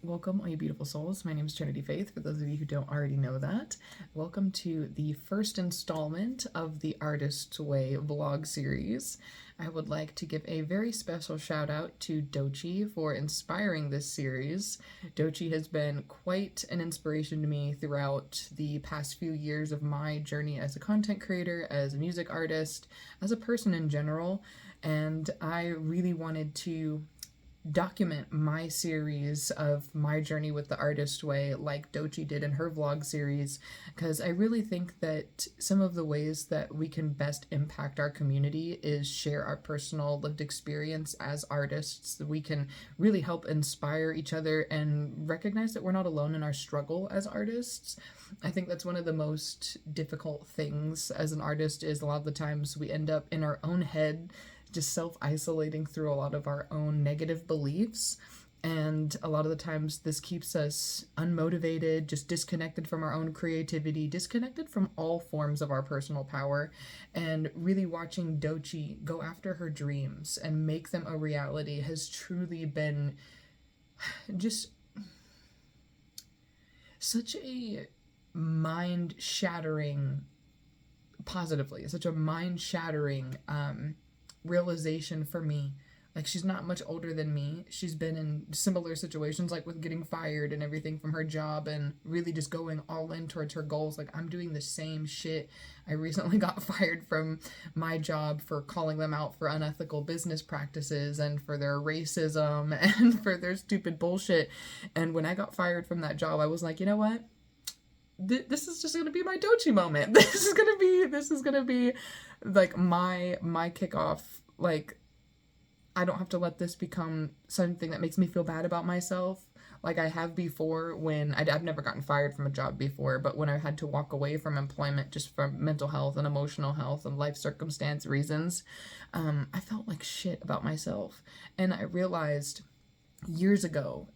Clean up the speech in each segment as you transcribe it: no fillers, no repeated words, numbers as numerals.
Welcome, all you beautiful souls. My name is Trinity Faith, for those of you who don't already know that. Welcome to the first installment of the Artist's Way vlog series. I would like to give a very special shout out to Dochi for inspiring this series. Dochi has been quite an inspiration to me throughout the past few years of my journey as a content creator, as a music artist, as a person in general, and I really wanted to document my series of my journey with the Artist Way like Dochi did in her vlog series, because I really think that some of the ways that we can best impact our community is share our personal lived experience as artists. That we can really help inspire each other and recognize that we're not alone in our struggle as artists. I think that's one of the most difficult things as an artist, is a lot of the times we end up in our own head just self-isolating through a lot of our own negative beliefs, and a lot of the times this keeps us unmotivated, just disconnected from our own creativity, disconnected from all forms of our personal power. And really watching Dochi go after her dreams and make them a reality has truly been just such a mind-shattering, positively, such a mind-shattering realization for me. Like, she's not much older than me. She's been in similar situations, like with getting fired and everything from her job, and really just going all in towards her goals. Like, I'm doing the same shit. I recently got fired from my job for calling them out for unethical business practices and for their racism and for their stupid bullshit. And when I got fired from that job, I was like, you know what? This is just gonna be my Dochi moment. This is gonna be like my kickoff. Like, I don't have to let this become something that makes me feel bad about myself, like I have before when I've never gotten fired from a job before, but when I had to walk away from employment just for mental health and emotional health and life circumstance reasons, I felt like shit about myself. And I realized years ago,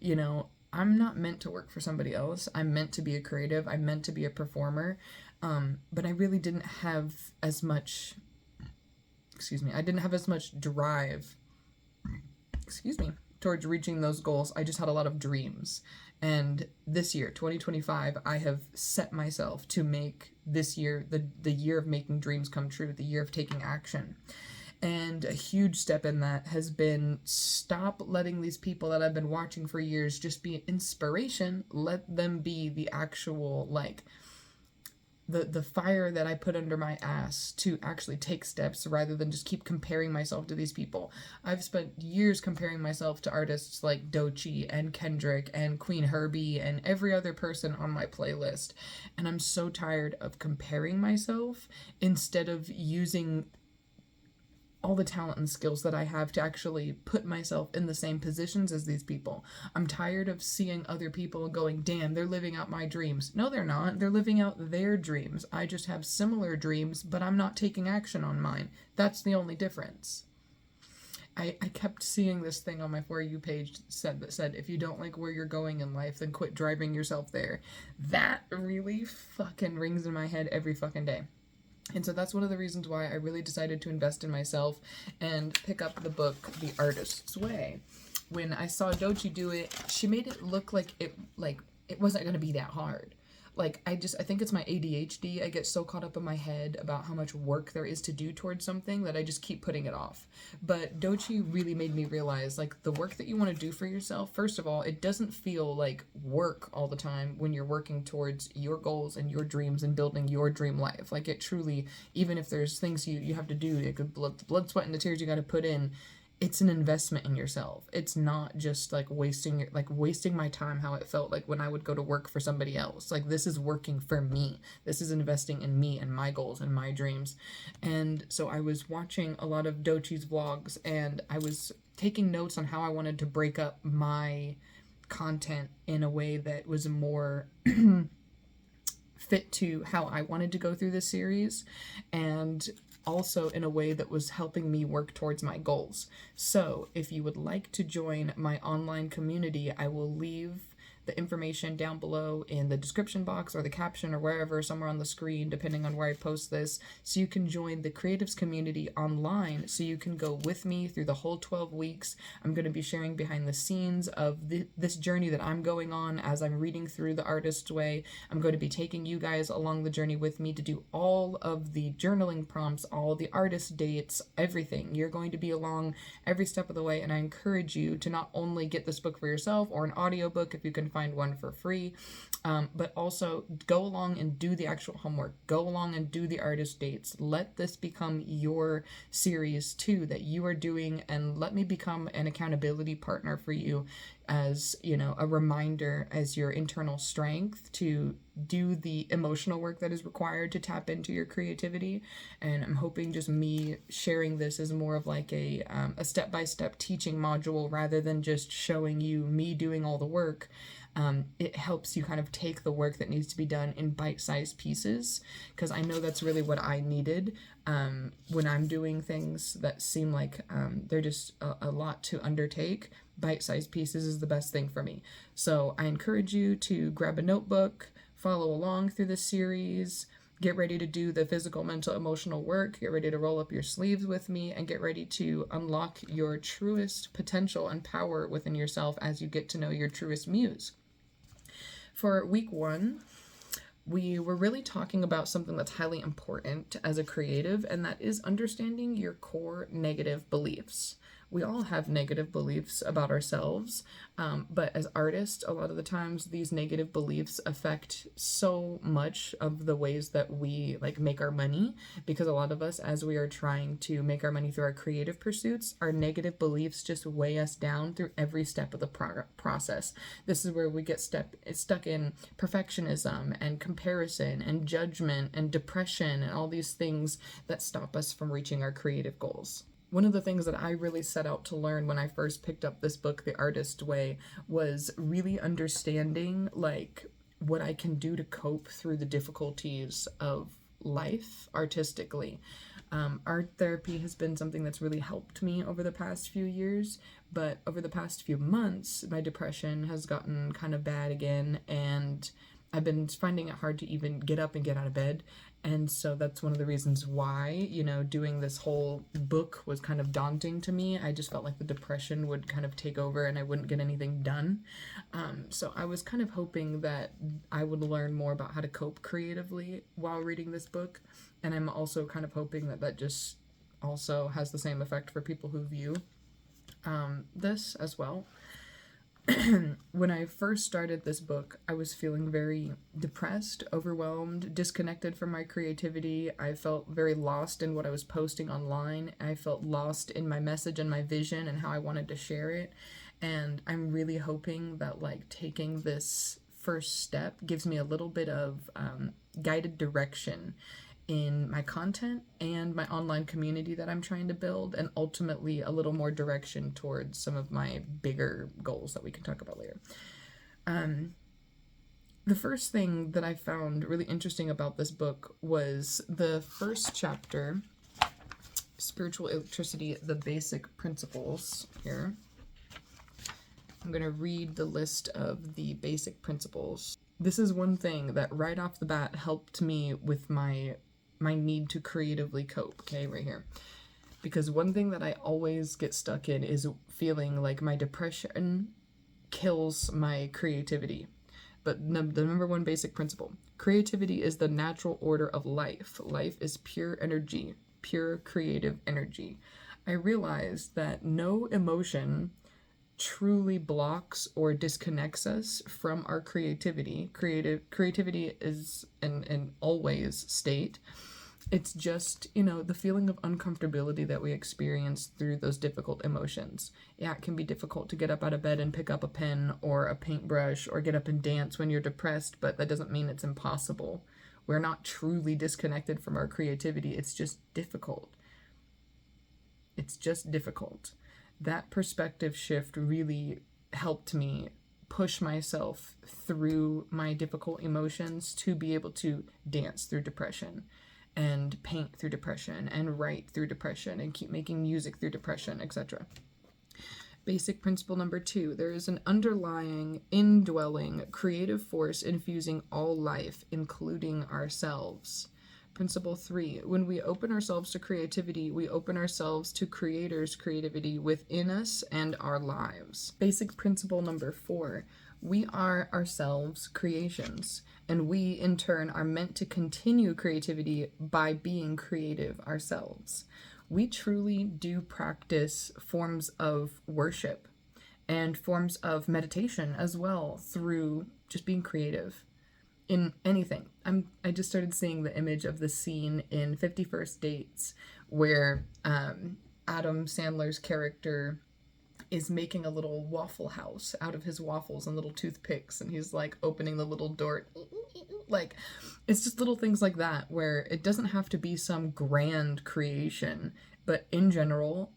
I'm not meant to work for somebody else. I'm meant to be a creative. I'm meant to be a performer. But I really didn't have as much, I didn't have as much drive, towards reaching those goals. I just had a lot of dreams. And this year, 2025, I have set myself to make this year the year of making dreams come true, the year of taking action. And a huge step in that has been stop letting these people that I've been watching for years just be inspiration. Let them be the actual, like, the fire that I put under my ass to actually take steps, rather than just keep comparing myself to these people. I've spent years comparing myself to artists like Dochi and Kendrick and Queen Herbie and every other person on my playlist. And I'm so tired of comparing myself instead of using all the talent and skills that I have to actually put myself in the same positions as these people. I'm tired of seeing other people going, damn, they're living out my dreams. No, they're not. They're living out their dreams. I just have similar dreams, but I'm not taking action on mine. That's the only difference. I kept seeing this thing on my For You page that said, if you don't like where you're going in life, then quit driving yourself there. That really fucking rings in my head every fucking day. And so that's one of the reasons why I really decided to invest in myself and pick up the book, The Artist's Way. When I saw Dochi do it, she made it look like it wasn't going to be that hard. Like, I think it's my ADHD. I get so caught up in my head about how much work there is to do towards something that I just keep putting it off. But Dochi really made me realize, like, the work that you want to do for yourself, first of all, it doesn't feel like work all the time when you're working towards your goals and your dreams and building your dream life. Like, it truly, even if there's things you have to do, like the blood, sweat, and the tears you got to put in, it's an investment in yourself. It's not just like wasting my time, how it felt like when I would go to work for somebody else. Like, this is working for me. This is investing in me and my goals and my dreams. And so I was watching a lot of Dochi's vlogs, and I was taking notes on how I wanted to break up my content in a way that was more fit to how I wanted to go through this series, and also in a way that was helping me work towards my goals. So if you would like to join my online community, I will leave the information down below in the description box or the caption or wherever, somewhere on the screen, depending on where I post this, so you can join the creatives community online, so you can go with me through the whole 12 weeks. I'm going to be sharing behind the scenes of this journey that I'm going on as I'm reading through The Artist's Way. I'm going to be taking you guys along the journey with me to do all of the journaling prompts, all the artist dates, everything. You're going to be along every step of the way, and I encourage you to not only get this book for yourself or an audiobook if you can find one for free, but also go along and do the actual homework. Go along and do the artist dates. Let this become your series too that you are doing, and let me become an accountability partner for you as, you know, a reminder as your internal strength to do the emotional work that is required to tap into your creativity. And I'm hoping just me sharing this is more of like a step-by-step teaching module rather than just showing you me doing all the work. It helps you kind of take the work that needs to be done in bite-sized pieces, because I know that's really what I needed when I'm doing things that seem like they're just a lot to undertake. Bite-sized pieces is the best thing for me. So I encourage you to grab a notebook, follow along through this series, get ready to do the physical, mental, emotional work, get ready to roll up your sleeves with me, and get ready to unlock your truest potential and power within yourself as you get to know your truest muse. For week 1, we were really talking about something that's highly important as a creative, and that is understanding your core negative beliefs. We all have negative beliefs about ourselves, but as artists, a lot of the times these negative beliefs affect so much of the ways that we make our money, because a lot of us, as we are trying to make our money through our creative pursuits, our negative beliefs just weigh us down through every step of the process. This is where we get stuck in perfectionism and comparison and judgment and depression and all these things that stop us from reaching our creative goals. One of the things that I really set out to learn when I first picked up this book, The Artist's Way, was really understanding what I can do to cope through the difficulties of life artistically. Art therapy has been something that's really helped me over the past few years, but over the past few months, my depression has gotten kind of bad again, and I've been finding it hard to even get up and get out of bed. And so that's one of the reasons why, doing this whole book was kind of daunting to me. I just felt like the depression would kind of take over and I wouldn't get anything done. So I was kind of hoping that I would learn more about how to cope creatively while reading this book. And I'm also kind of hoping that that just also has the same effect for people who view this as well. When I first started this book, I was feeling very depressed, overwhelmed, disconnected from my creativity. I felt very lost in what I was posting online. I felt lost in my message and my vision and how I wanted to share it. And I'm really hoping that taking this first step gives me a little bit of guided direction in my content and my online community that I'm trying to build, and ultimately a little more direction towards some of my bigger goals that we can talk about later. The first thing that I found really interesting about this book was the first chapter, Spiritual Electricity, the Basic Principles. Here, I'm going to read the list of the basic principles. This is one thing that right off the bat helped me with my need to creatively cope, okay, right here. Because one thing that I always get stuck in is feeling like my depression kills my creativity. But the number one basic principle, creativity is the natural order of life. Life is pure energy, pure creative energy. I realized that no emotion truly blocks or disconnects us from our creativity. Creativity is an always state. It's just, the feeling of uncomfortability that we experience through those difficult emotions. Yeah, it can be difficult to get up out of bed and pick up a pen or a paintbrush or get up and dance when you're depressed, but that doesn't mean it's impossible. We're not truly disconnected from our creativity. It's just difficult. It's just difficult. That perspective shift really helped me push myself through my difficult emotions to be able to dance through depression and paint through depression and write through depression and keep making music through depression, etc. Basic principle number 2, there is an underlying, indwelling, creative force infusing all life, including ourselves. Principle 3, when we open ourselves to creativity, we open ourselves to Creator's creativity within us and our lives. Basic principle number 4, we are ourselves creations, and we, in turn, are meant to continue creativity by being creative ourselves. We truly do practice forms of worship and forms of meditation as well through just being creative in anything. I just started seeing the image of the scene in 50 First Dates where Adam Sandler's character is making a little waffle house out of his waffles and little toothpicks, and he's like opening the little door. Like, it's just little things like that where it doesn't have to be some grand creation, but in general,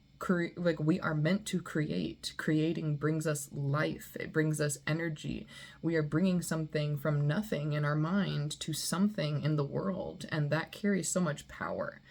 like, we are meant to create. Creating brings us life. It brings us energy. We are bringing something from nothing in our mind to something in the world, and that carries so much power.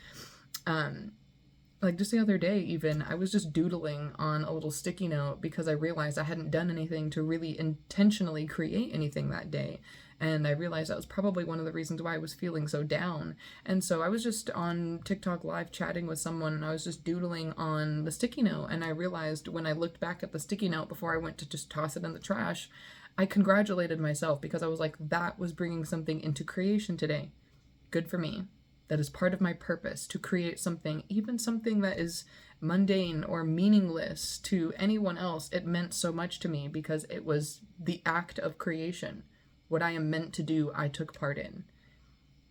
Like, just the other day, even, I was just doodling on a little sticky note because I realized I hadn't done anything to really intentionally create anything that day. And I realized that was probably one of the reasons why I was feeling so down. And so I was just on TikTok live chatting with someone, and I was just doodling on the sticky note. And I realized when I looked back at the sticky note before I went to just toss it in the trash, I congratulated myself because I was like, that was bringing something into creation today. Good for me. That is part of my purpose, to create something, even something that is mundane or meaningless to anyone else. It meant so much to me because it was the act of creation. What I am meant to do, I took part in.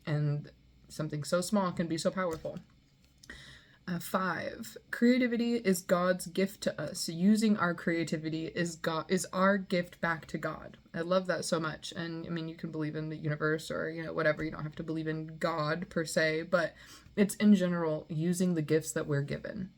And something so small can be so powerful. 5, creativity is God's gift to us. Using our creativity is our gift back to God. I love that so much. And I mean, you can believe in the universe or, whatever. You don't have to believe in God per se, but it's in general using the gifts that we're given.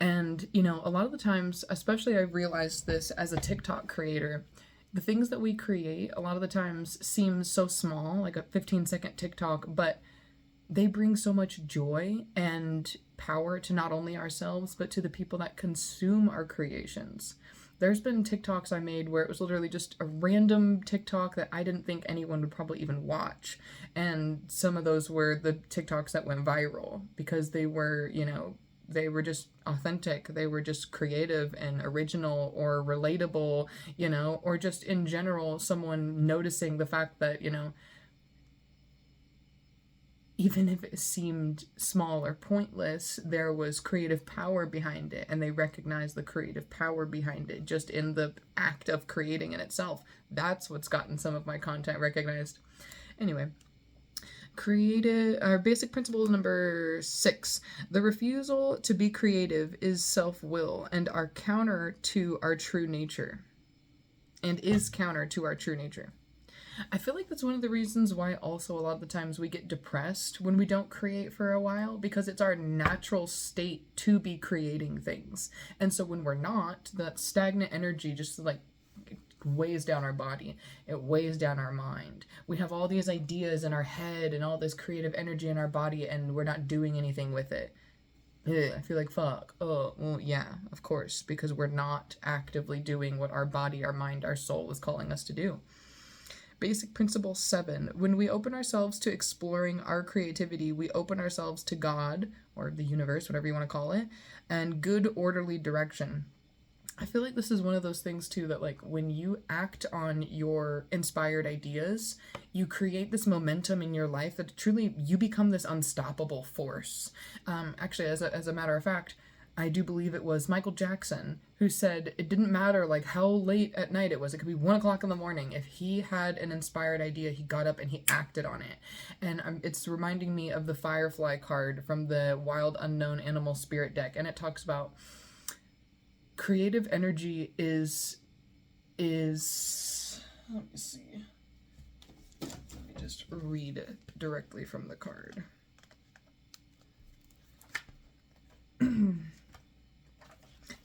And, a lot of the times, especially I realized this as a TikTok creator, the things that we create a lot of the times seem so small, like a 15-second TikTok, but they bring so much joy and power to not only ourselves, but to the people that consume our creations. There's been TikToks I made where it was literally just a random TikTok that I didn't think anyone would probably even watch. And some of those were the TikToks that went viral because they were, they were just authentic. They were just creative and original or relatable, or just in general, someone noticing the fact that, even if it seemed small or pointless, there was creative power behind it, and they recognized the creative power behind it just in the act of creating in itself. That's what's gotten some of my content recognized. Anyway, our basic principle number 6. The refusal to be creative is self-will and are counter to our true nature. And is counter to our true nature. I feel like that's one of the reasons why also a lot of the times we get depressed when we don't create for a while, because it's our natural state to be creating things. And so when we're not, that stagnant energy just like weighs down our body. It weighs down our mind. We have all these ideas in our head and all this creative energy in our body, and we're not doing anything with it. I feel like fuck. Oh, well, yeah, of course, because we're not actively doing what our body, our mind, our soul is calling us to do. Basic principle 7. When we open ourselves to exploring our creativity, we open ourselves to God, or the universe, whatever you want to call it, and good orderly direction. I feel like this is one of those things too that, like, when you act on your inspired ideas, you create this momentum in your life that truly you become this unstoppable force. Actually, as a matter of fact, I do believe it was Michael Jackson who said it didn't matter like how late at night it was. It could be 1 o'clock in the morning. If he had an inspired idea, he got up and he acted on it. And it's reminding me of the Firefly card from the Wild Unknown Animal Spirit deck. And it talks about creative energy is let me see. Let me just read it directly from the card.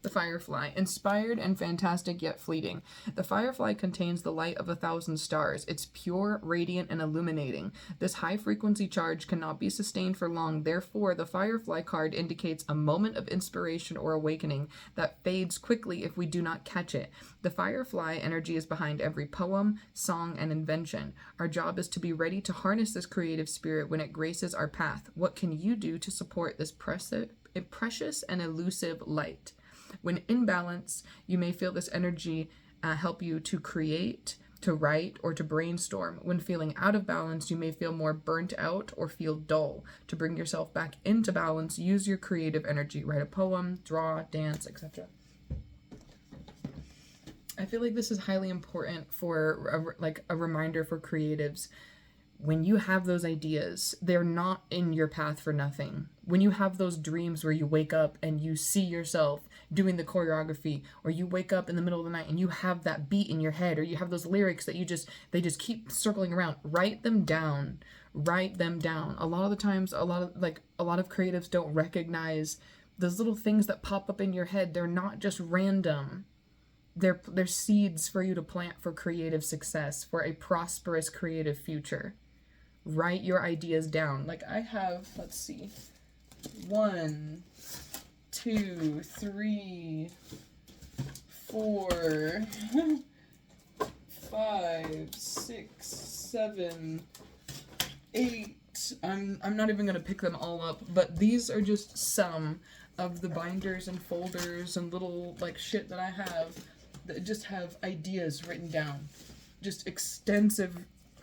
The firefly, inspired and fantastic yet fleeting. The firefly contains the light of 1,000 stars. It's pure, radiant, and illuminating. This high-frequency charge cannot be sustained for long. Therefore, the firefly card indicates a moment of inspiration or awakening that fades quickly if we do not catch it. The firefly energy is behind every poem, song, and invention. Our job is to be ready to harness this creative spirit when it graces our path. What can you do to support this precious and elusive light? When in balance, you may feel this energy help you to create, to write, or to brainstorm. When feeling out of balance, you may feel more burnt out or feel dull. To bring yourself back into balance, use your creative energy. Write a poem, draw, dance, etc. I feel like this is highly important for a reminder for creatives. When you have those ideas, they're not in your path for nothing. When you have those dreams where you wake up and you see yourself doing the choreography, or you wake up in the middle of the night and you have that beat in your head, or you have those lyrics that they just keep circling around, write them down. Write them down. A lot of the times, a lot of creatives don't recognize those little things that pop up in your head. They're not just random. They're seeds for you to plant for creative success, for a prosperous creative future. Write your ideas down. Like I have, let's see, 1, 2, 3, 4, 5, 6, 7, 8. I'm not even gonna pick them all up, but these are just some of the binders and folders and little like shit that I have that just have ideas written down. Just extensive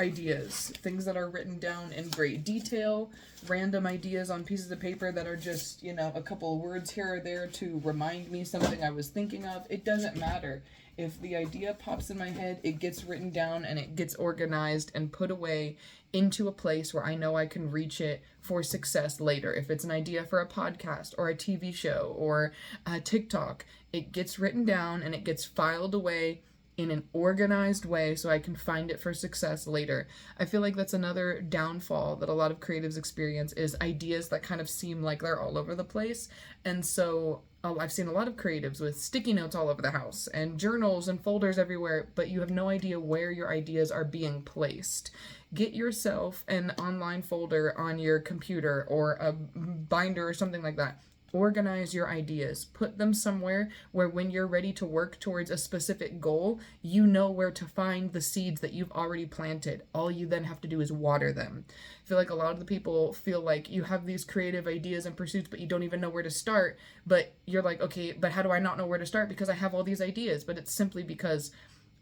ideas, things that are written down in great detail, random ideas on pieces of paper that are just, a couple of words here or there to remind me something I was thinking of. It doesn't matter. If the idea pops in my head, it gets written down and it gets organized and put away into a place where I know I can reach it for success later. If it's an idea for a podcast or a TV show or a TikTok, it gets written down and it gets filed away in an organized way so I can find it for success later. I feel like that's another downfall that a lot of creatives experience, is ideas that kind of seem like they're all over the place. And so I've seen a lot of creatives with sticky notes all over the house and journals and folders everywhere, but you have no idea where your ideas are being placed. Get yourself an online folder on your computer or a binder or something like that. Organize your ideas. Put them somewhere where when you're ready to work towards a specific goal, you know where to find the seeds that you've already planted. All you then have to do is water them. I feel like a lot of the people feel like you have these creative ideas and pursuits, but you don't even know where to start. But you're like, okay, but how do I not know where to start? Because I have all these ideas. But it's simply because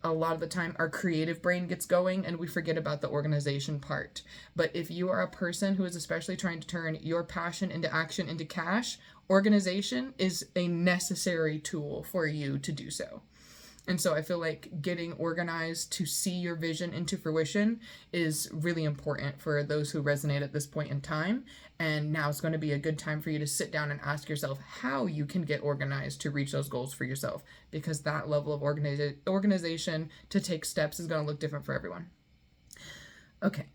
a lot of the time our creative brain gets going and we forget about the organization part. But if you are a person who is especially trying to turn your passion into action, into cash, organization is a necessary tool for you to do so. And so I feel like getting organized to see your vision into fruition is really important for those who resonate at this point in time. And now it's going to be a good time for you to sit down and ask yourself how you can get organized to reach those goals for yourself, because that level of organization to take steps is going to look different for everyone. Okay.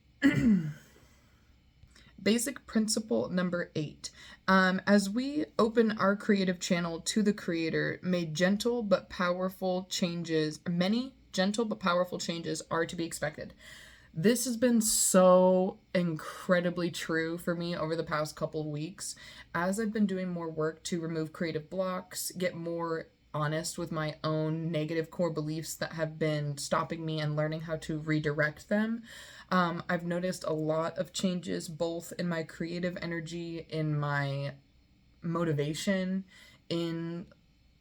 Basic principle number 8. As we open our creative channel to the Creator, many gentle but powerful changes are to be expected. This has been so incredibly true for me over the past couple of weeks. As I've been doing more work to remove creative blocks, get more honest with my own negative core beliefs that have been stopping me and learning how to redirect them, I've noticed a lot of changes both in my creative energy, in my motivation, in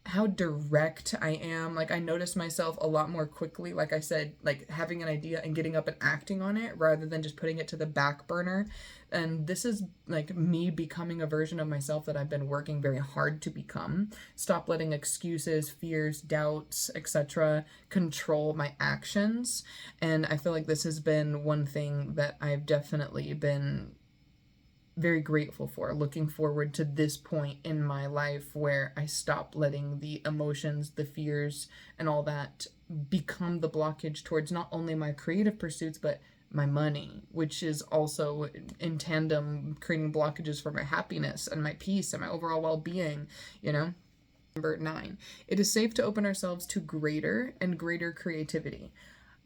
how direct I am. Like, I notice myself a lot more quickly, like I said, like having an idea and getting up and acting on it rather than just putting it to the back burner. And this is like me becoming a version of myself that I've been working very hard to become. Stop letting excuses, fears, doubts, etc. control my actions. And I feel like this has been one thing that I've definitely been very grateful for, looking forward to this point in my life where I stop letting the emotions, the fears, and all that become the blockage towards not only my creative pursuits, but my money, which is also in tandem creating blockages for my happiness and my peace and my overall well-being, Number 9, it is safe to open ourselves to greater and greater creativity.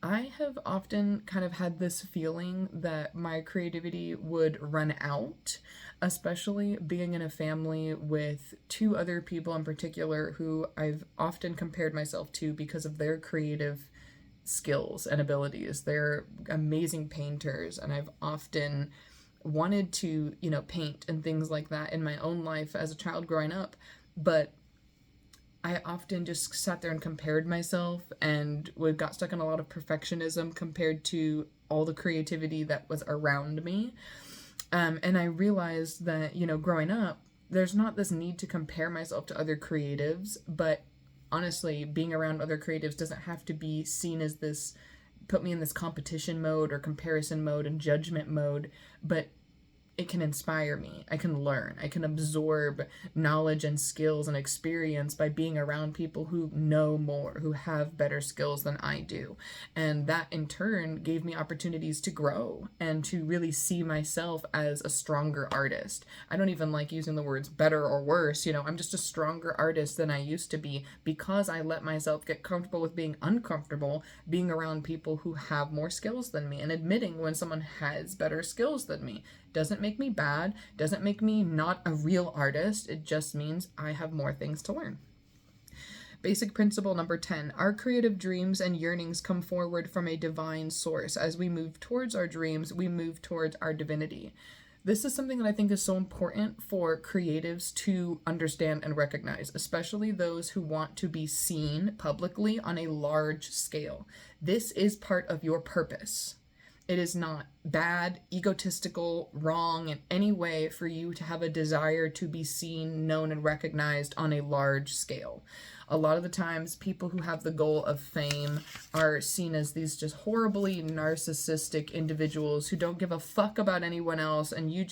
I have often kind of had this feeling that my creativity would run out, especially being in a family with 2 other people in particular who I've often compared myself to because of their creative skills and abilities. They're amazing painters, and I've often wanted to, paint and things like that in my own life as a child growing up, but I often just sat there and compared myself and got stuck in a lot of perfectionism compared to all the creativity that was around me. And I realized that, growing up, there's not this need to compare myself to other creatives, but honestly, being around other creatives doesn't have to be seen as this, put me in this competition mode or comparison mode and judgment mode, but it can inspire me. I can learn. I can absorb knowledge and skills and experience by being around people who know more, who have better skills than I do. And that in turn gave me opportunities to grow and to really see myself as a stronger artist. I don't even like using the words better or worse. I'm just a stronger artist than I used to be because I let myself get comfortable with being uncomfortable, being around people who have more skills than me and admitting when someone has better skills than me. Doesn't make me bad, doesn't make me not a real artist. It just means I have more things to learn. Basic principle number 10, our creative dreams and yearnings come forward from a divine source. As we move towards our dreams, we move towards our divinity. This is something that I think is so important for creatives to understand and recognize, especially those who want to be seen publicly on a large scale. This is part of your purpose. It is not bad, egotistical, wrong in any way for you to have a desire to be seen, known, and recognized on a large scale. A lot of the times, people who have the goal of fame are seen as these just horribly narcissistic individuals who don't give a fuck about anyone else, and you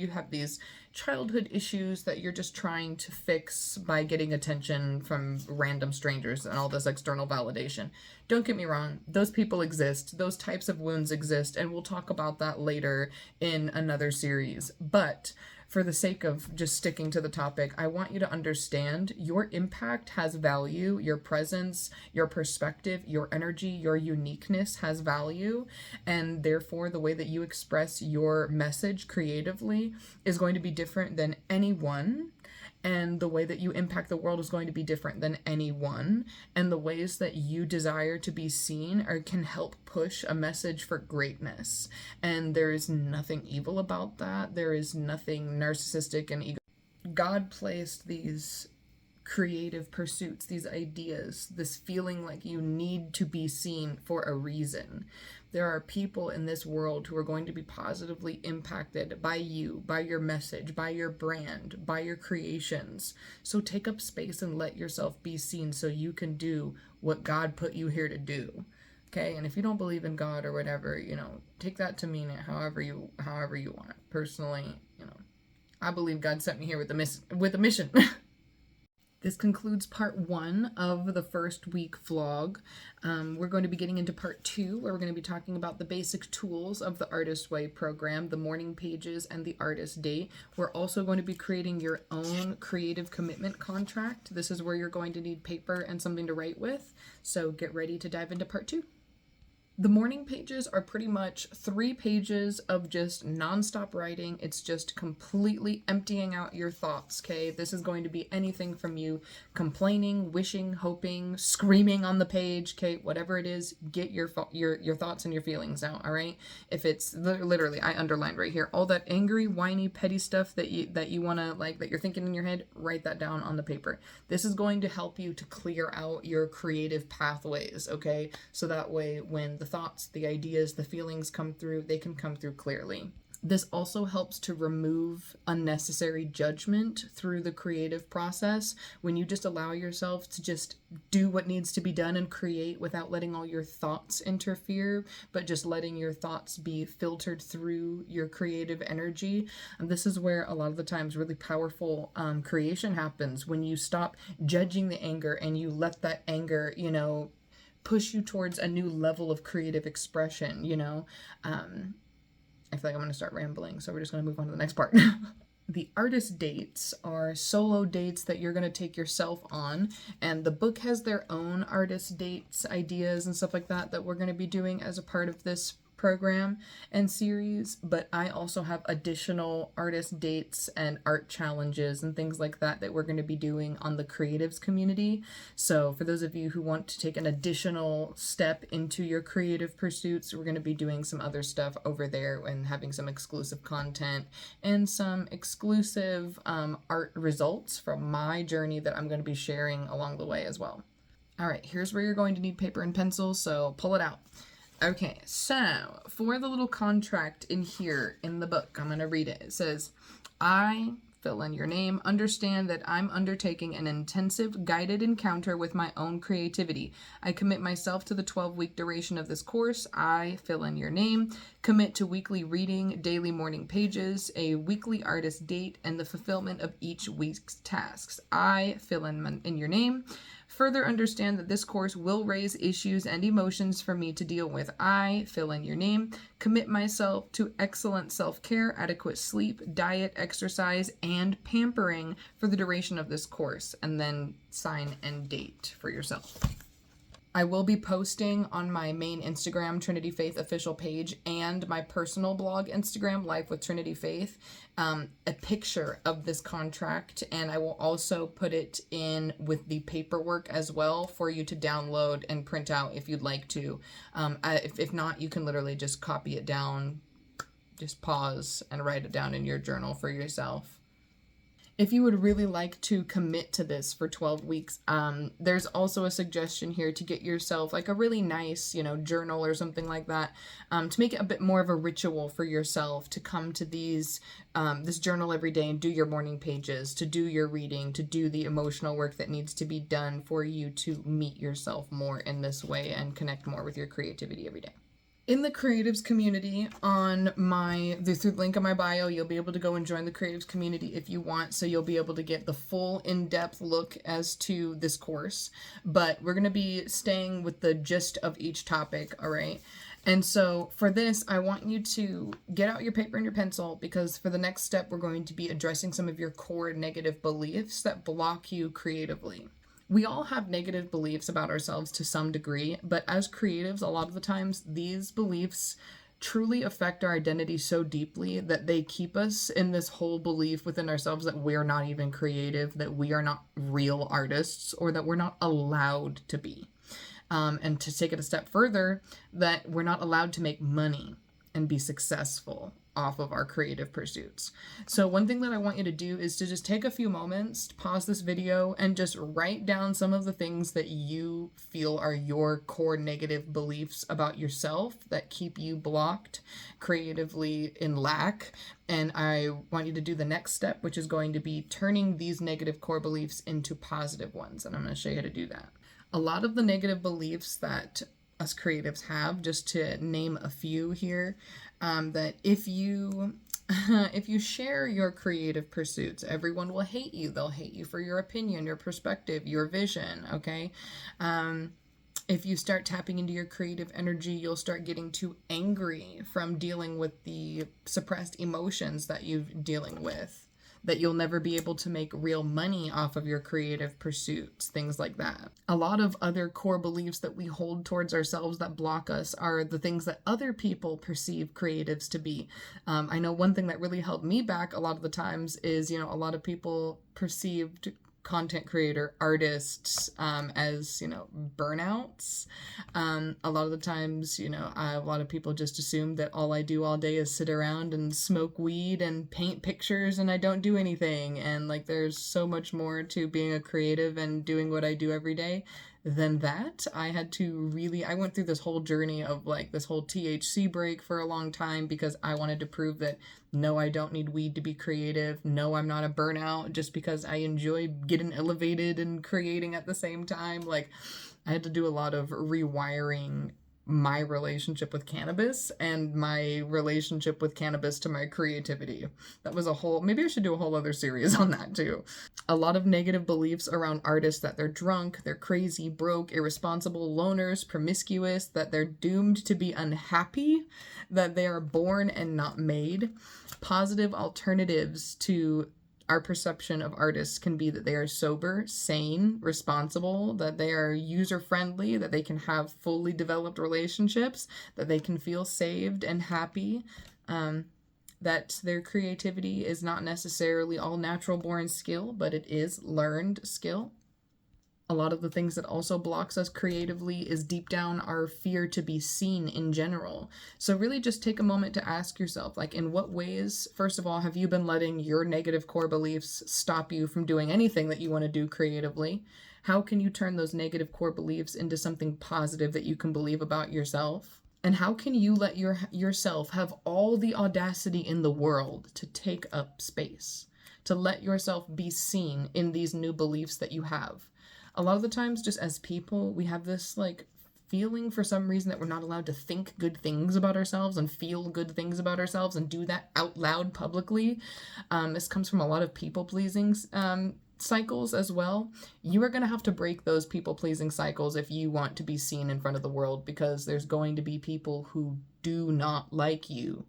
have these childhood issues that you're just trying to fix by getting attention from random strangers and all this external validation. Don't get me wrong, those people exist, those types of wounds exist, and we'll talk about that later in another series. But for the sake of just sticking to the topic, I want you to understand your impact has value, your presence, your perspective, your energy, your uniqueness has value, and therefore the way that you express your message creatively is going to be different than anyone. And the way that you impact the world is going to be different than anyone. And the ways that you desire to be seen can help push a message for greatness. And there is nothing evil about that. There is nothing narcissistic and ego. God placed these creative pursuits, these ideas, this feeling like you need to be seen for a reason. There are people in this world who are going to be positively impacted by you, by your message, by your brand, by your creations. So take up space and let yourself be seen so you can do what God put you here to do. Okay? And if you don't believe in God or whatever, take that to mean it however you want. Personally, I believe God sent me here with a mission. This concludes part 1 of the first week vlog. We're going to be getting into part 2, where we're going to be talking about the basic tools of the Artist Way program, the morning pages, and the artist date. We're also going to be creating your own creative commitment contract. This is where you're going to need paper and something to write with. So get ready to dive into part 2. The morning pages are pretty much 3 pages of just nonstop writing. It's just completely emptying out your thoughts, okay? This is going to be anything from you complaining, wishing, hoping, screaming on the page, okay? Whatever it is, get your thoughts and your feelings out, all right? If it's literally, I underlined right here, all that angry, whiny, petty stuff that you want to, that you're thinking in your head, write that down on the paper. This is going to help you to clear out your creative pathways, okay? So that way when the thoughts, the ideas, the feelings come through, they can come through clearly. This also helps to remove unnecessary judgment through the creative process when you just allow yourself to just do what needs to be done and create without letting all your thoughts interfere, but just letting your thoughts be filtered through your creative energy. And this is where a lot of the times really powerful creation happens, when you stop judging the anger and you let that anger, push you towards a new level of creative expression, I feel like I'm going to start rambling, so we're just going to move on to the next part. The artist dates are solo dates that you're going to take yourself on, and the book has their own artist dates, ideas, and stuff like that that we're going to be doing as a part of this program and series, but I also have additional artist dates and art challenges and things like that that we're going to be doing on the creatives community. So for those of you who want to take an additional step into your creative pursuits, we're going to be doing some other stuff over there and having some exclusive content and some exclusive art results from my journey that I'm going to be sharing along the way as well. All right, here's where you're going to need paper and pencil, so pull it out. Okay, so for the little contract in here in the book, I'm going to read it. It says, I, fill in your name, understand that I'm undertaking an intensive guided encounter with my own creativity. I commit myself to the 12-week duration of this course. I, fill in your name, commit to weekly reading, daily morning pages, a weekly artist date, and the fulfillment of each week's tasks. I, fill in your name, further understand that this course will raise issues and emotions for me to deal with. I, fill in your name, commit myself to excellent self-care, adequate sleep, diet, exercise, and pampering for the duration of this course, and then sign and date for yourself. I will be posting on my main Instagram, Trinity Faith official page, and my personal blog Instagram, Life with Trinity Faith, a picture of this contract, and I will also put it in with the paperwork as well for you to download and print out if you'd like to. If not, you can literally just copy it down, just pause and write it down in your journal for yourself. If you would really like to commit to this for 12 weeks, there's also a suggestion here to get yourself like a really nice, journal or something like that, to make it a bit more of a ritual for yourself to come to this journal every day and do your morning pages, to do your reading, to do the emotional work that needs to be done for you to meet yourself more in this way and connect more with your creativity every day. In the creatives community through the link in my bio, you'll be able to go and join the creatives community if you want. So you'll be able to get the full in-depth look as to this course, but we're going to be staying with the gist of each topic. All right. And so for this, I want you to get out your paper and your pencil, because for the next step, we're going to be addressing some of your core negative beliefs that block you creatively. We all have negative beliefs about ourselves to some degree, but as creatives, a lot of the times these beliefs truly affect our identity so deeply that they keep us in this whole belief within ourselves that we're not even creative, that we are not real artists, or that we're not allowed to be. And to take it a step further, that we're not allowed to make money and be successful off of our creative pursuits. So one thing that I want you to do is to just take a few moments, pause this video, and just write down some of the things that you feel are your core negative beliefs about yourself that keep you blocked creatively in lack. And I want you to do the next step, which is going to be turning these negative core beliefs into positive ones. And I'm going to show you how to do that. A lot of the negative beliefs that us creatives have, just to name a few here, that if you share your creative pursuits, everyone will hate you. They'll hate you for your opinion, your perspective, your vision, okay? If you start tapping into your creative energy, you'll start getting too angry from dealing with the suppressed emotions that you're dealing with, that you'll never be able to make real money off of your creative pursuits, things like that. A lot of other core beliefs that we hold towards ourselves that block us are the things that other people perceive creatives to be. I know one thing that really held me back a lot of the times is, a lot of people perceived content creator artists as burnouts. A lot of the times a lot of people just assume that all I do all day is sit around and smoke weed and paint pictures and I don't do anything, and there's so much more to being a creative and doing what I do every day than that. I went through this whole journey of this whole THC break for a long time because I wanted to prove that no, I don't need weed to be creative. No, I'm not a burnout just because I enjoy getting elevated and creating at the same time. I had to do a lot of rewiring my relationship with cannabis and my relationship with cannabis to my creativity. That was maybe I should do a whole other series on that too. A lot of negative beliefs around artists, that they're drunk, they're crazy, broke, irresponsible, loners, promiscuous, that they're doomed to be unhappy, that they are born and not made. Positive alternatives to our perception of artists can be that they are sober, sane, responsible, that they are user-friendly, that they can have fully developed relationships, that they can feel saved and happy, that their creativity is not necessarily all natural-born skill, but it is learned skill. A lot of the things that also blocks us creatively is deep down our fear to be seen in general. So really just take a moment to ask yourself, like, in what ways, first of all, have you been letting your negative core beliefs stop you from doing anything that you want to do creatively? How can you turn those negative core beliefs into something positive that you can believe about yourself? And how can you let yourself have all the audacity in the world to take up space, to let yourself be seen in these new beliefs that you have? A lot of the times, just as people, we have this like feeling for some reason that we're not allowed to think good things about ourselves and feel good things about ourselves and do that out loud publicly. This comes from a lot of people-pleasing cycles as well. You are going to have to break those people-pleasing cycles if you want to be seen in front of the world, because there's going to be people who do not like you.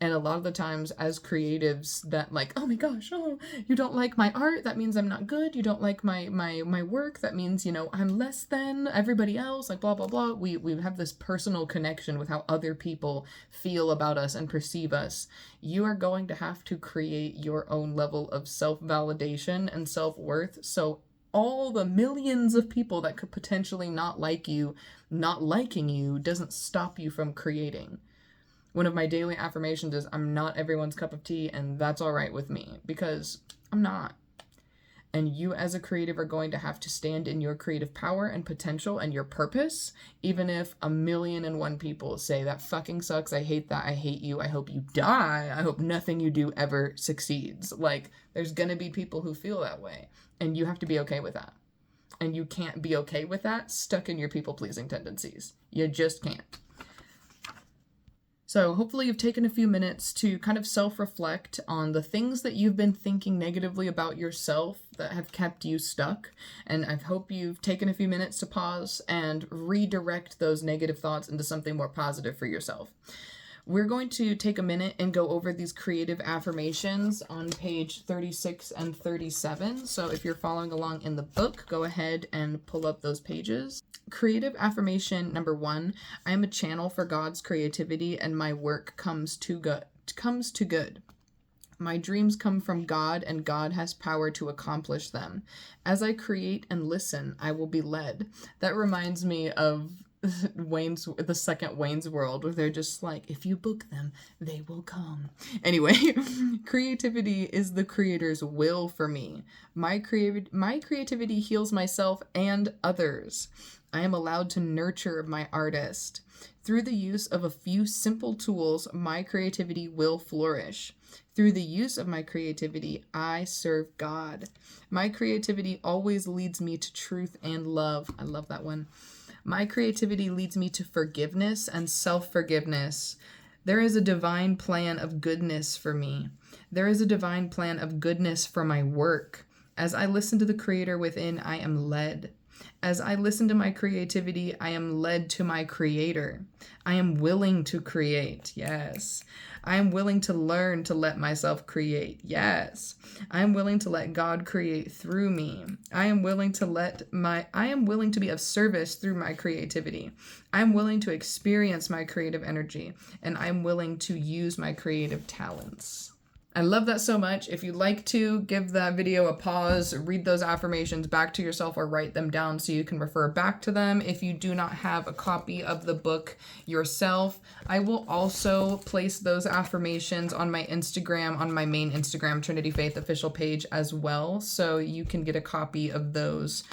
And a lot of the times as creatives that like, oh my gosh, oh, you don't like my art, that means I'm not good. You don't like my work, that means, you know, I'm less than everybody else, like blah, blah, blah. We have this personal connection with how other people feel about us and perceive us. You are going to have to create your own level of self-validation and self-worth. So all the millions of people that could potentially not like you, not liking you doesn't stop you from creating. One of my daily affirmations is, I'm not everyone's cup of tea, and that's all right with me, because I'm not. And you as a creative are going to have to stand in your creative power and potential and your purpose, even if 1,000,001 people say that fucking sucks, I hate that, I hate you, I hope you die, I hope nothing you do ever succeeds. Like, there's gonna be people who feel that way, and you have to be okay with that. And you can't be okay with that stuck in your people-pleasing tendencies. You just can't. So hopefully you've taken a few minutes to kind of self-reflect on the things that you've been thinking negatively about yourself that have kept you stuck. And I hope you've taken a few minutes to pause and redirect those negative thoughts into something more positive for yourself. We're going to take a minute and go over these creative affirmations on page 36 and 37. So if you're following along in the book, go ahead and pull up those pages. Creative affirmation number 1, I am a channel for God's creativity and my work comes to good. My dreams come from God and God has power to accomplish them. As I create and listen, I will be led. That reminds me of the second Wayne's World, where they're just like, if you book them, they will come. Anyway, creativity is the creator's will for me. My creativity heals myself and others. I am allowed to nurture my artist. Through the use of a few simple tools, my creativity will flourish. Through the use of my creativity, I serve God. My creativity always leads me to truth and love. I love that one. My creativity leads me to forgiveness and self-forgiveness. There is a divine plan of goodness for me. There is a divine plan of goodness for my work. As I listen to the Creator within, I am led. As I listen to my creativity, I am led to my Creator. I am willing to create. Yes. I am willing to learn to let myself create. Yes. I am willing to let God create through me. I am willing to be of service through my creativity. I am willing to experience my creative energy, and I am willing to use my creative talents. I love that so much. If you'd like to, give that video a pause, read those affirmations back to yourself or write them down so you can refer back to them. If you do not have a copy of the book yourself, I will also place those affirmations on my Instagram, on my main Instagram, Trinity Faith official page as well, so you can get a copy of those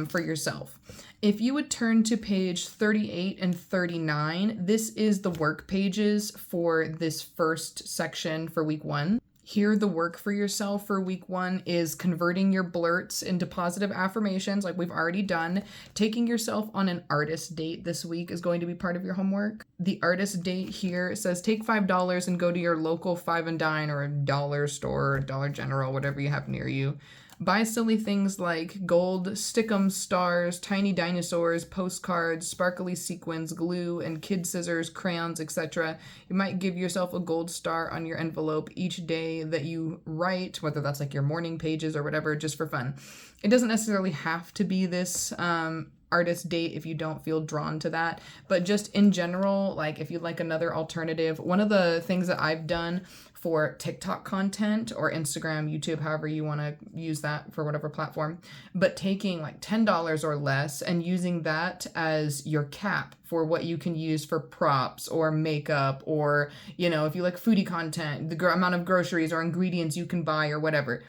for yourself. If you would turn to page 38 and 39, this is the work pages for this first section for week 1. Here, the work for yourself for week 1 is converting your blurts into positive affirmations, like we've already done. Taking yourself on an artist date this week is going to be part of your homework. The artist date here says take $5 and go to your local Five and Dine or a dollar store, Dollar General, whatever you have near you. Buy silly things like gold stickum stars, tiny dinosaurs, postcards, sparkly sequins, glue, and kid scissors, crayons, etc. You might give yourself a gold star on your envelope each day that you write, whether that's like your morning pages or whatever, just for fun. It doesn't necessarily have to be this artist date if you don't feel drawn to that, but just in general, like if you'd like another alternative, one of the things that I've done for TikTok content or Instagram, YouTube, however you want to use that for whatever platform, but taking like $10 or less and using that as your cap for what you can use for props or makeup, or, you know, if you like foodie content, the amount of groceries or ingredients you can buy or whatever.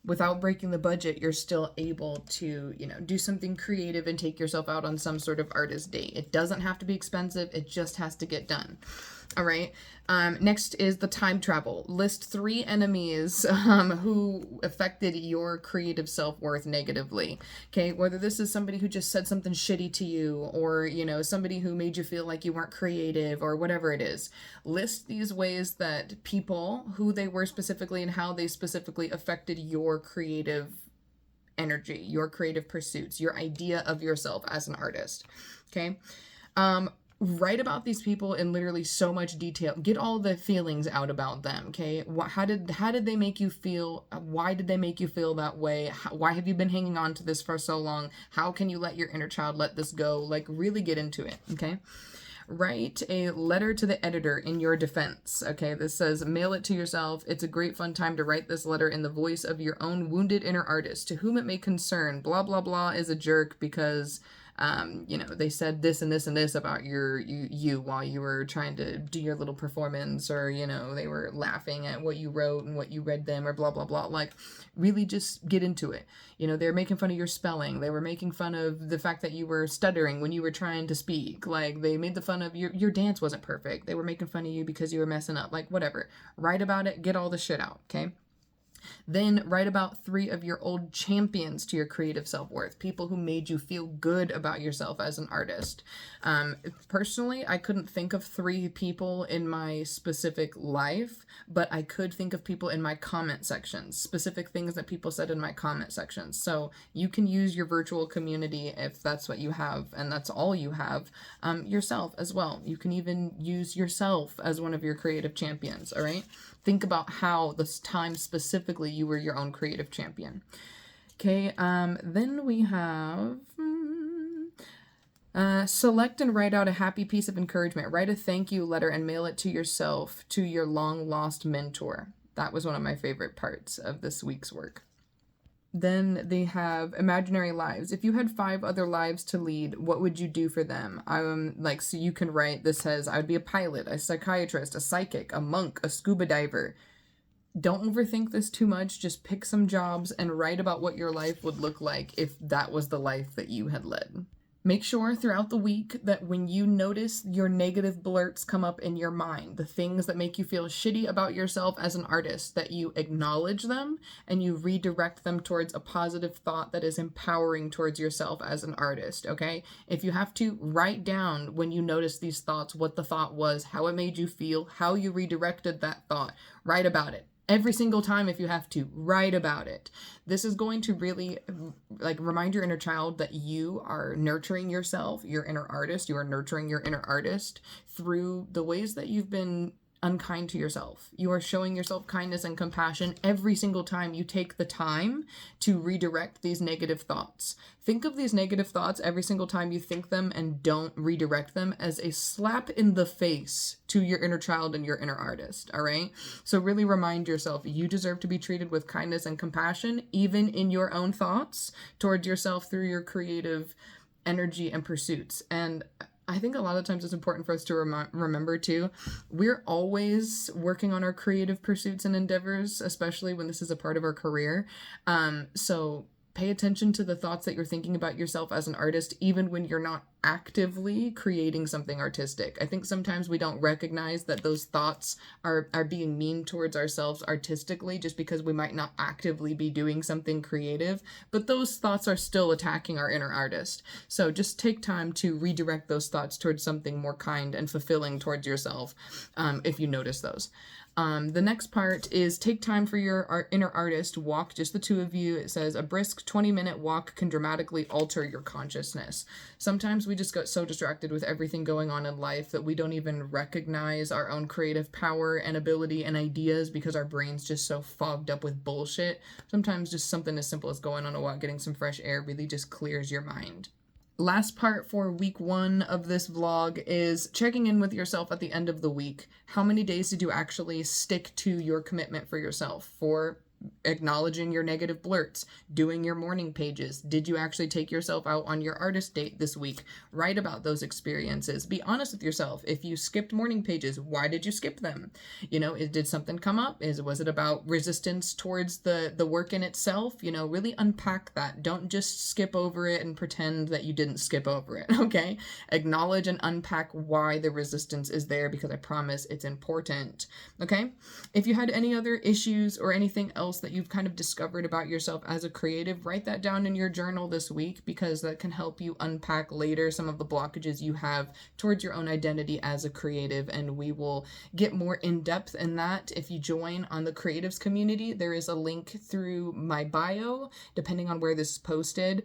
Without breaking the budget, you're still able to, you know, do something creative and take yourself out on some sort of artist date. It doesn't have to be expensive. It just has to get done. All right. Next is the time travel. List 3 enemies who affected your creative self-worth negatively. Okay, whether this is somebody who just said something shitty to you, or, you know, somebody who made you feel like you weren't creative, or whatever it is. List these ways that people, who they were specifically and how they specifically affected your creative energy, your creative pursuits, your idea of yourself as an artist. Okay. Write about these people in literally so much detail. Get all the feelings out about them, okay? How did they make you feel? Why did they make you feel that way? Why have you been hanging on to this for so long? How can you let your inner child let this go? Like, really get into it, okay? Write a letter to the editor in your defense, okay? This says, mail it to yourself. It's a great fun time to write this letter in the voice of your own wounded inner artist, to whom it may concern. Blah, blah, blah is a jerk because you know, they said this and this and this about you while you were trying to do your little performance, or, you know, they were laughing at what you wrote and what you read them, or blah, blah, blah. Like, really just get into it. You know, they're making fun of your spelling. They were making fun of the fact that you were stuttering when you were trying to speak. Like, they made the fun of your dance wasn't perfect. They were making fun of you because you were messing up. Like, whatever. Write about it. Get all the shit out, okay? Then write about 3 of your old champions to your creative self-worth, people who made you feel good about yourself as an artist. Personally, I couldn't think of 3 people in my specific life, but I could think of people in my comment sections, specific things that people said in my comment sections. So you can use your virtual community if that's what you have and that's all you have, yourself as well. You can even use yourself as one of your creative champions, all right? Think about how this time specifically you were your own creative champion. Okay, then we have select and write out a happy piece of encouragement. Write a thank you letter and mail it to yourself, to your long lost mentor. That was one of my favorite parts of this week's work. Then they have imaginary lives. If you had 5 other lives to lead, what would you do for them? So you can write, this says, I would be a pilot, a psychiatrist, a psychic, a monk, a scuba diver. Don't overthink this too much. Just pick some jobs and write about what your life would look like if that was the life that you had led. Make sure throughout the week that when you notice your negative blurts come up in your mind, the things that make you feel shitty about yourself as an artist, that you acknowledge them and you redirect them towards a positive thought that is empowering towards yourself as an artist, okay? If you have to, write down when you notice these thoughts, what the thought was, how it made you feel, how you redirected that thought. Write about it. Every single time, if you have to, write about it. This is going to really remind your inner child that you are nurturing yourself, your inner artist. You are nurturing your inner artist through the ways that you've been unkind to yourself. You are showing yourself kindness and compassion every single time you take the time to redirect these negative thoughts. Think of these negative thoughts every single time you think them and don't redirect them as a slap in the face to your inner child and your inner artist, all right? So really remind yourself you deserve to be treated with kindness and compassion, even in your own thoughts towards yourself through your creative energy and pursuits. And I think a lot of times it's important for us to remember too, we're always working on our creative pursuits and endeavors, especially when this is a part of our career. So pay attention to the thoughts that you're thinking about yourself as an artist, even when you're not actively creating something artistic. I think sometimes we don't recognize that those thoughts are being mean towards ourselves artistically just because we might not actively be doing something creative, but those thoughts are still attacking our inner artist. So just take time to redirect those thoughts towards something more kind and fulfilling towards yourself, if you notice those. The next part is take time for your inner artist walk, just the two of you. It says a brisk 20-minute walk can dramatically alter your consciousness. Sometimes we just get so distracted with everything going on in life that we don't even recognize our own creative power and ability and ideas because our brain's just so fogged up with bullshit. Sometimes just something as simple as going on a walk, getting some fresh air really just clears your mind. Last part for week 1 of this vlog is checking in with yourself at the end of the week. How many days did you actually stick to your commitment for yourself? For acknowledging your negative blurts, doing your morning pages. Did you actually take yourself out on your artist date this week? Write about those experiences. Be honest with yourself. If you skipped morning pages, why did you skip them? Did something come up? Was it about resistance towards the work in itself? Really unpack that. Don't just skip over it and pretend that you didn't skip over it, okay? Acknowledge and unpack why the resistance is there, because I promise it's important, okay? If you had any other issues or anything else that you've kind of discovered about yourself as a creative, write that down in your journal this week, because that can help you unpack later some of the blockages you have towards your own identity as a creative, and we will get more in depth in that if you join on the creatives community. There is a link through my bio, depending on where this is posted,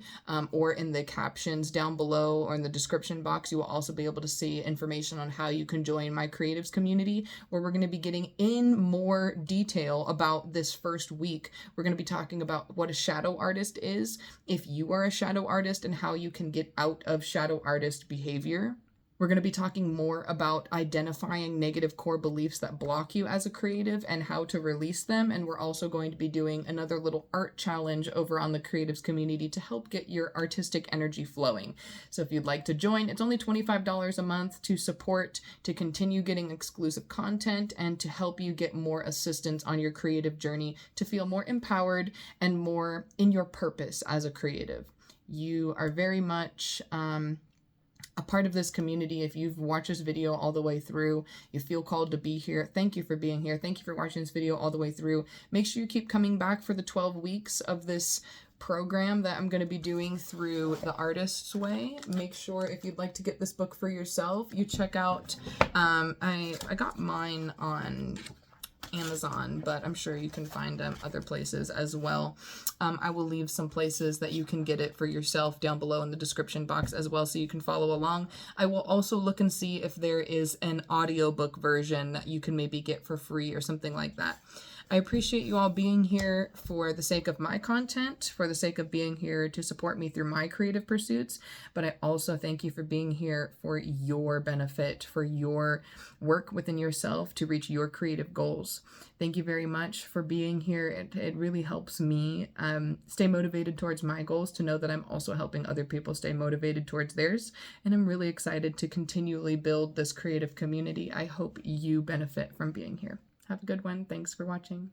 or in the captions down below or in the description box. You will also be able to see information on how you can join my creatives community, where we're going to be getting in more detail about this first week. We're going to be talking about what a shadow artist is, if you are a shadow artist, and how you can get out of shadow artist behavior. We're going to be talking more about identifying negative core beliefs that block you as a creative and how to release them. And we're also going to be doing another little art challenge over on the creatives community to help get your artistic energy flowing. So if you'd like to join, it's only $25 a month to support, to continue getting exclusive content, and to help you get more assistance on your creative journey to feel more empowered and more in your purpose as a creative. You are very much a part of this community. If you've watched this video all the way through, you feel called to be here, thank you for being here. Thank you for watching this video all the way through. Make sure you keep coming back for the 12 weeks of this program that I'm going to be doing through The Artist's Way. Make sure, if you'd like to get this book for yourself, you check out, I got mine on Amazon, but I'm sure you can find them other places as well. I will leave some places that you can get it for yourself down below in the description box as well, so you can follow along. I will also look and see if there is an audiobook version that you can maybe get for free or something like that. I appreciate you all being here for the sake of my content, for the sake of being here to support me through my creative pursuits, but I also thank you for being here for your benefit, for your work within yourself to reach your creative goals. Thank you very much for being here. It really helps me stay motivated towards my goals, to know that I'm also helping other people stay motivated towards theirs, and I'm really excited to continually build this creative community. I hope you benefit from being here. Have a good one. Thanks for watching.